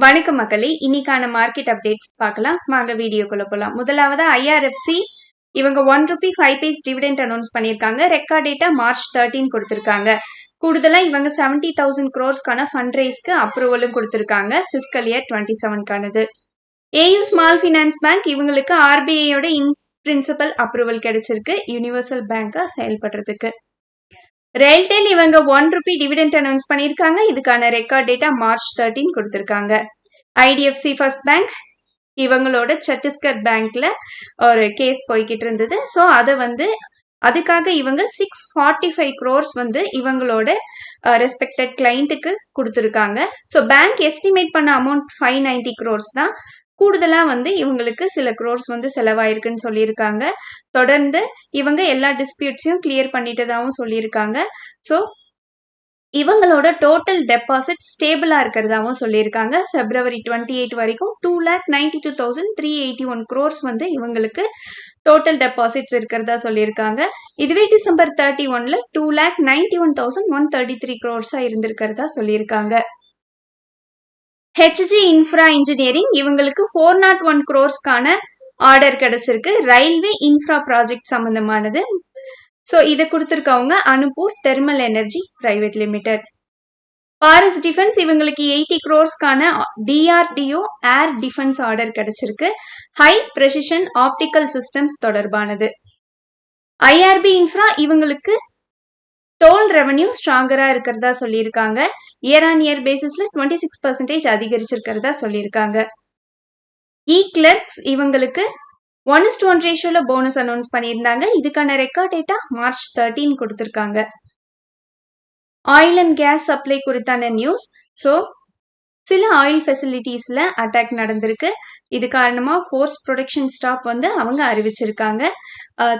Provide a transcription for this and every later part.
வணக்கம் மக்களே, இன்னைக்கான மார்க்கெட் அப்டேட்ஸ் பார்க்கலாம். வாங்க வீடியோக்குள்ள போலாம். முதலாவது ஐஆர்எஃப்சி இவங்க ₹1 5 டிவிடெண்ட் அனௌன்ஸ் பண்ணியிருக்காங்க. ரெக்கார்ட் டேட்டா மார்ச் 13 கொடுத்திருக்காங்க. கூடுதலா இவங்க 70,000 crores ஃபண்ட் ரைஸ்க்கு அப்ரூவலும் கொடுத்திருக்காங்க. ஃபிஸ்கல் இயர் 27க்கானது. ஏயு ஸ்மால் ஃபினான்ஸ் பேங்க் இவங்களுக்கு ஆர்பிஐயோட இன் பிரின்சிபல் அப்ரூவல் கிடைச்சிருக்கு யூனிவர்சல் பேங்கா செயல்படுறதுக்கு. ரெயில்டெல் இவங்க ₹1 டிவிடெண்ட் அனௌன்ஸ் பண்ணியிருக்காங்க. இதுக்கான ரெக்கார்ட் டேட்டா மார்ச் 13 கொடுத்திருக்காங்க. ஐடிஎஃப்சி ஃபர்ஸ்ட் பேங்க் இவங்களோட சத்தீஸ்கர் பேங்க்ல ஒரு கேஸ் போய்கிட்டு இருந்தது. ஸோ அதை அதுக்காக இவங்க 645 crores இவங்களோட ரெஸ்பெக்டட் கிளைண்ட்டுக்கு கொடுத்துருக்காங்க. ஸோ பேங்க் எஸ்டிமேட் பண்ண அமௌண்ட் 590 crores தான். கூடுதலா இவங்களுக்கு சில crores செலவாயிருக்குன்னு சொல்லியிருக்காங்க. தொடர்ந்து இவங்க எல்லா டிஸ்பியூட்ஸையும் கிளியர் பண்ணிட்டதாகவும் சொல்லியிருக்காங்க. ஸோ இவங்களோட டோட்டல் டெபாசிட் ஸ்டேபிளா இருக்கிறதாவும் சொல்லியிருக்காங்க. February 28 வரைக்கும் 2,92,381 crores இவங்களுக்கு டோட்டல் டெபாசிட்ஸ் இருக்கிறதா சொல்லியிருக்காங்க. இதுவே December 31ல 2,91,133 crores இருந்திருக்கிறதா சொல்லியிருக்காங்க. ஹெச்ஜி இன்ஃப்ரா இன்ஜினியரிங் இவங்களுக்கு 401 crores ஆர்டர் கிடைச்சிருக்கு. ரயில்வே இன்ஃப்ரா ப்ராஜெக்ட் சம்பந்தமானது. ஸோ இதை கொடுத்துருக்கவங்க Anuppur thermal energy private limited. Paras defence இவங்களுக்கு 80 crores DRDO air defence order கிடைச்சிருக்கு. ஹை பிரெசிஷன் ஆப்டிக்கல் சிஸ்டம்ஸ் தொடர்பானது. ஐஆர்பி இன்ஃப்ரா இவங்களுக்கு டோல் ரெவன்யூ ஸ்ட்ராங்கரா இருக்கிறதா சொல்லியிருக்காங்க. இயர் ஆன் இயர் பேசிஸ்ல 26% அதிகரிச்சிருக்கிறதா சொல்லியிருக்காங்க. இ கிளர்க்ஸ் இவங்களுக்கு 1:1 ரேஷியோல போனஸ் அனௌன்ஸ் பண்ணியிருந்தாங்க. இதுக்கான ரெக்கார்ட் டேட்டா மார்ச் 13 கொடுத்திருக்காங்க. ஆயில் அண்ட் கேஸ் சப்ளை குறித்தான நியூஸ். ஸோ சில ஆயில் ஃபெசிலிட்டிஸ்ல அட்டாக் நடந்திருக்கு. இது காரணமா ஃபோர்ஸ் ப்ரொடக்ஷன் ஸ்டாப் அவங்க அறிவிச்சிருக்காங்க.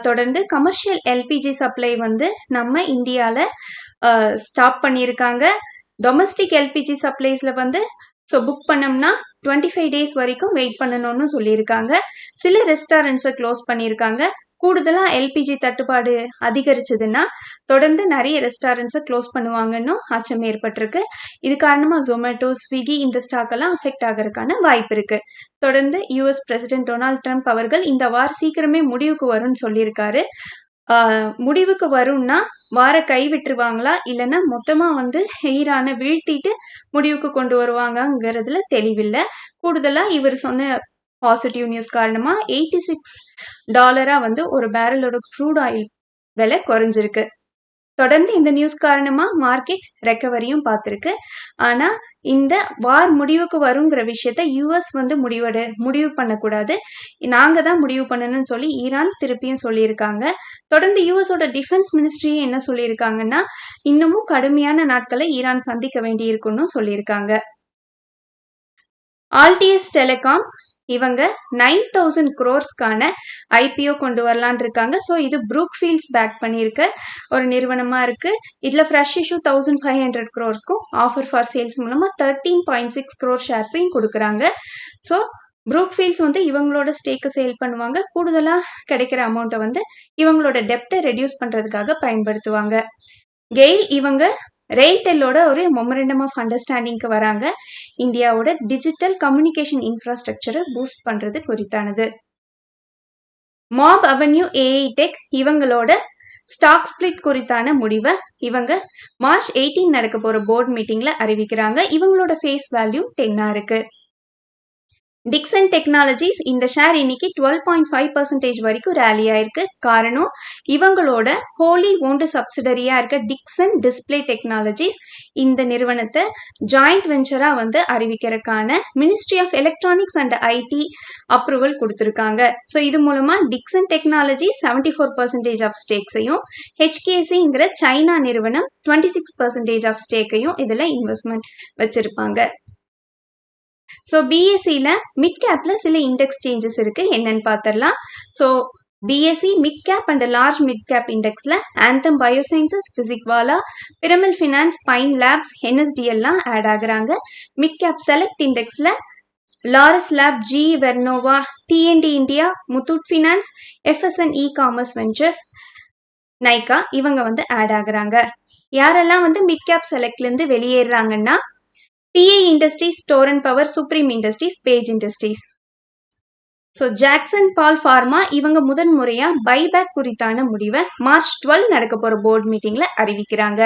தொடர்ந்து கமர்ஷியல் எல்பிஜி சப்ளை நம்ம இந்தியால ஸ்டாப் பண்ணியிருக்காங்க. டொமஸ்டிக் எல்பிஜி சப்ளைஸ்ல ஸோ புக் பண்ணோம்னா 25 days வரைக்கும் வெயிட் பண்ணணும்னு சொல்லியிருக்காங்க. சில ரெஸ்டாரண்ட்ஸை க்ளோஸ் பண்ணியிருக்காங்க. கூடுதலா எல்பிஜி தட்டுப்பாடு அதிகரிச்சதுன்னா தொடர்ந்து நிறைய ரெஸ்டாரண்ட்ஸை க்ளோஸ் பண்ணுவாங்கன்னு அச்சம் ஏற்பட்டிருக்கு. இது காரணமா ஜொமேட்டோ, ஸ்விக்கி இந்த ஸ்டாக் எல்லாம் அஃபெக்ட் ஆகிறதுக்கான வாய்ப்பு இருக்கு. தொடர்ந்து யுஎஸ் பிரசிடென்ட் டொனால்ட் ட்ரம்ப் அவர்கள் இந்த வாரம் சீக்கிரமே முடிவுக்கு வரும்னு சொல்லியிருக்காரு. முடிவுக்கு வரும்னா வார கைவிட்டுருவாங்களா இல்லைன்னா மொத்தமா ஈரானை வீழ்த்திட்டு முடிவுக்கு கொண்டு வருவாங்கங்கிறதுல தெளிவில்லை. கூடுதலா இவர் சொன்ன பாசிட்டிவ் நியூஸ் காரணமா $86 ஒரு பேரலோட க்ரூட் ஆயில் விலை குறைஞ்சிருக்கு. தொடர்ந்து இந்த நியூஸ் காரணமா மார்க்கெட் ரெக்கவரியும் பார்த்திருக்கு. ஆனா இந்த வார் முடிவுக்கு வருங்கிற விஷயத்த யூஎஸ் முடிவு பண்ணக்கூடாது, நாங்க தான் முடிவு பண்ணணும்னு சொல்லி ஈரான் திருப்பியும் சொல்லியிருக்காங்க. தொடர்ந்து யூஎஸோட டிஃபென்ஸ் மினிஸ்ட்ரியும் என்ன சொல்லியிருக்காங்கன்னா இன்னமும் கடுமையான நாட்களை ஈரான் சந்திக்க வேண்டியிருக்குன்னு சொல்லியிருக்காங்க. ஆல்டிஎஸ் டெலிகாம் இவங்க 9,000 crores ஐபிஓ கொண்டு வரலான் இருக்காங்க. ஸோ இது ப்ரூக்ஃபீல்ட்ஸ் பேக் பண்ணியிருக்க ஒரு நிறுவனமா இருக்கு. இதுல fresh issue 1,500 crores offer for sales மூலமா 13.6 crore ஷேர்ஸையும் கொடுக்குறாங்க. ஸோ ப்ரூக்ஃபீல்ட்ஸ் இவங்களோட ஸ்டேக்கை சேல் பண்ணுவாங்க. கூடுதலா கிடைக்கிற அமௌண்ட்டை இவங்களோட டெப்டை ரெடியூஸ் பண்றதுக்காக பயன்படுத்துவாங்க. கெயில் இவங்க ரெயில்டெல்லோட ஒரு மெமரண்டம் ஆஃப் அண்டர்ஸ்டாண்டிங்க்கு வராங்க. இந்தியாவோட டிஜிட்டல் கம்யூனிகேஷன் இன்ஃப்ராஸ்ட்ரக்சரை பூஸ்ட் பண்றது குறித்தானது. மாப் அவென்யூ ஏஐ டெக் இவங்களோட ஸ்டாக் ஸ்பிளிட் குறித்தான முடிவை இவங்க மார்ச் 18 நடக்க போற போர்ட் மீட்டிங்ல அறிவிக்கிறாங்க. இவங்களோட ஃபேஸ் வேல்யூ 10 இருக்கு. டிக்சன் டெக்னாலஜிஸ் இந்த ஷேர் இன்னைக்கு 12.5% வரைக்கும் ரேலி ஆயிருக்கு. காரணம் இவங்களோட ஹோலி ஓன்டு சப்சிடரியா இருக்க டிக்சன் டிஸ்பிளே டெக்னாலஜிஸ் இந்த நிறுவனத்தை ஜாயிண்ட் வெஞ்சரா அறிவிக்கிறதுக்கான ministry of electronics and IT approval கொடுத்திருக்காங்க. ஸோ இது மூலமா டிக்சன் டெக்னாலஜி 74% ஆஃப் ஸ்டேக்ஸையும் ஹெச்கேசிங்கிற சைனா நிறுவனம் 26% ஆஃப் ஸ்டேக்கையும் இதுல இன்வெஸ்ட்மெண்ட் வச்சிருப்பாங்க. ஸோ பிஎஸ்சியில் மிட் கேப்ல சில இண்டெக்ஸ் சேஞ்சஸ் இருக்கு, என்னன்னு பார்த்துடலாம். So BSE mid cap and large mid cap இண்டெக்ஸ்ல ஆந்தம் பயோசைன்சஸ், பிசிக்வாலா, பிரமில் ஃபினான்ஸ், பைன் லேப்ஸ், என்எஸ்டிஎல்லாம் ஆட் ஆகுறாங்க. மிட் கேப் செலக்ட் இண்டெக்ஸ்ல லாரஸ் லேப், ஜி வெர்னோவா, டிஎன்டி India, Muthoot Finance, FSN e commerce ventures, Nykaa இவங்க ஆட் ஆகுறாங்க. யாரெல்லாம் மிட் கேப் செலக்ட்ல இருந்து வெளியேறாங்கன்னா PA Industries, Torrent Power, Supreme Industries, Page Industries. So Jagsonpal pharma இவங்க முதன்முறையா பைபேக் குறித்தான முடிவை March 12 நடக்க போற போர்டு மீட்டிங்ல அறிவிக்கிறாங்க.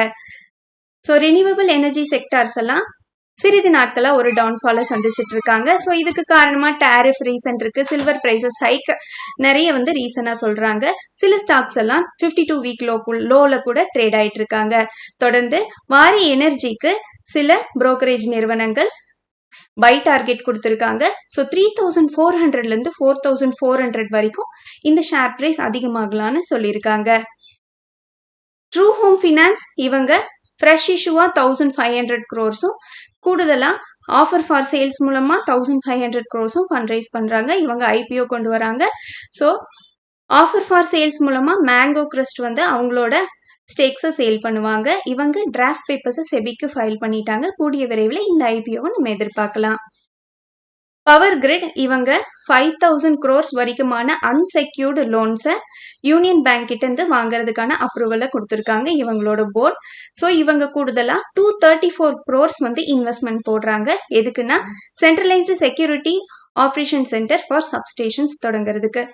ஸோ ரினியூவபிள் எனர்ஜி செக்டார்ஸ் எல்லாம் சிறிது நாட்களா ஒரு டவுன்ஃபாலை சந்திச்சிட்டு இருக்காங்க. ஸோ இதுக்கு காரணமா டேரிஃப் ரீசன் இருக்கு, சில்வர் பிரைசஸ் ஹைக் நிறைய ரீசனா சொல்றாங்க. சில ஸ்டாக்ஸ் எல்லாம் 52 வீக் லோல கூட ட்ரேட் ஆயிட்டு இருக்காங்க. தொடர்ந்து வாரி எனர்ஜிக்கு சில புரோக்கரேஜ் நிறுவனங்கள் பை டார்கெட் கொடுத்துருக்காங்க. ஸோ 3400 4400 வரைக்கும் இந்த ஷேர் பிரைஸ் அதிகமாகலான்னு சொல்லியிருக்காங்க. ட்ரூ ஹோம் ஃபினான்ஸ் இவங்க ஃப்ரெஷ் இஷ்யூவா 1500 crores கூடுதலா ஆஃபர் ஃபார் சேல்ஸ் மூலமா 1500 crores ஃபண்ட் ரைஸ் பண்றாங்க. இவங்க IPO கொண்டு வராங்க. ஸோ ஆஃபர் ஃபார் சேல்ஸ் மூலமா மேங்கோ கிரஸ்ட் அவங்களோட ஸ்டேக்ஸை சேல் பண்ணுவாங்க. இவங்க டிராஃப்ட் பேப்பர்ஸை செபிக்கு ஃபைல் பண்ணிட்டாங்க. கூடிய விரைவில் இந்த IPOவை நம்ம எதிர்பார்க்கலாம். பவர் கிரிட் இவங்க 5000 crores வரைக்குமான அன்செக்யூர்டு லோன்ஸை யூனியன் பேங்க் கிட்ட இருந்து வாங்குறதுக்கான அப்ரூவலை கொடுத்துருக்காங்க இவங்களோட போர்ட். ஸோ இவங்க கூடுதலா 234 crores இன்வெஸ்ட்மெண்ட் போடுறாங்க. எதுக்குன்னா centralised security operation centre for substations தொடங்குறதுக்கு.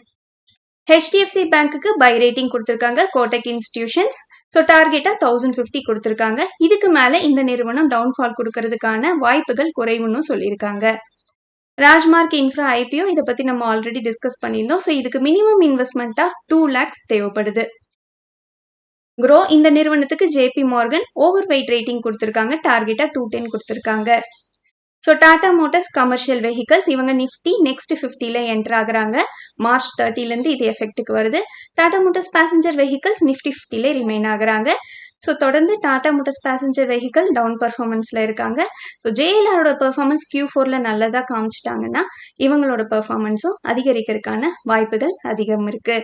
HDFC பேங்க்குக்கு பை ரேட்டிங் கொடுத்துருக்காங்க கோட்டக் இன்ஸ்டிடியூஷன்ஸ். ஸோ டார்கெட்டா 1050 கொடுத்துருக்காங்க. இதுக்கு மேல இந்த நிறுவனம் டவுன்ஃபால் கொடுக்கறதுக்கான வாய்ப்புகள் குறைவுன்னு சொல்லியிருக்காங்க. ராஜ்மார்க் இன்ஃப்ரா IPO இதை பத்தி நம்ம ஆல்ரெடி டிஸ்கஸ் பண்ணியிருந்தோம். ஸோ இதுக்கு மினிமம் இன்வெஸ்ட்மெண்ட்டா 2 lakhs தேவைப்படுது. க்ரோ இந்த நிறுவனத்துக்கு JP Morgan overweight rating கொடுத்துருக்காங்க. டார்கெட்டா 210 கொடுத்துருக்காங்க. So Tata Motors commercial vehicles இவங்க நிஃப்டி நெக்ஸ்ட் 50ல என்டர் ஆகுறாங்க. March 30லேருந்து இது எஃபெக்ட்டுக்கு வருது. டாடா மோட்டார்ஸ் பேசஞ்சர் வெஹிக்கல்ஸ் நிஃப்டி 50ல ரிமைன் ஆகுறாங்க. ஸோ தொடர்ந்து Tata Motors passenger vehicle down பர்ஃபார்மன்ஸ்ல இருக்காங்க. ஸோ JLRோட பெர்ஃபார்மன்ஸ் Q4ல நல்லதா காமிச்சிட்டாங்கன்னா இவங்களோட பெர்ஃபார்மன்ஸும் அதிகரிக்கிறதுக்கான வாய்ப்புகள் அதிகம் இருக்கு.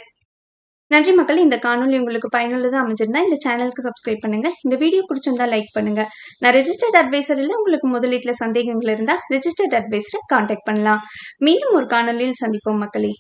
நன்றி மக்கள். இந்த காணொலி உங்களுக்கு பயனுள்ளதாக அமைஞ்சிருந்தா இந்த சேனலுக்கு சப்ஸ்கிரைப் பண்ணுங்க. இந்த வீடியோ பிடிச்சிருந்தா லைக் பண்ணுங்க. நான் ரெஜிஸ்டர்ட் அட்வைசர் இல்லை. உங்களுக்கு முதலீட்டில் சந்தேகங்கள் இருந்தால் ரெஜிஸ்டர்ட் அட்வைசரை கான்டாக்ட் பண்ணலாம். மீண்டும் ஒரு காணொலியில் சந்திப்போம் மக்களே.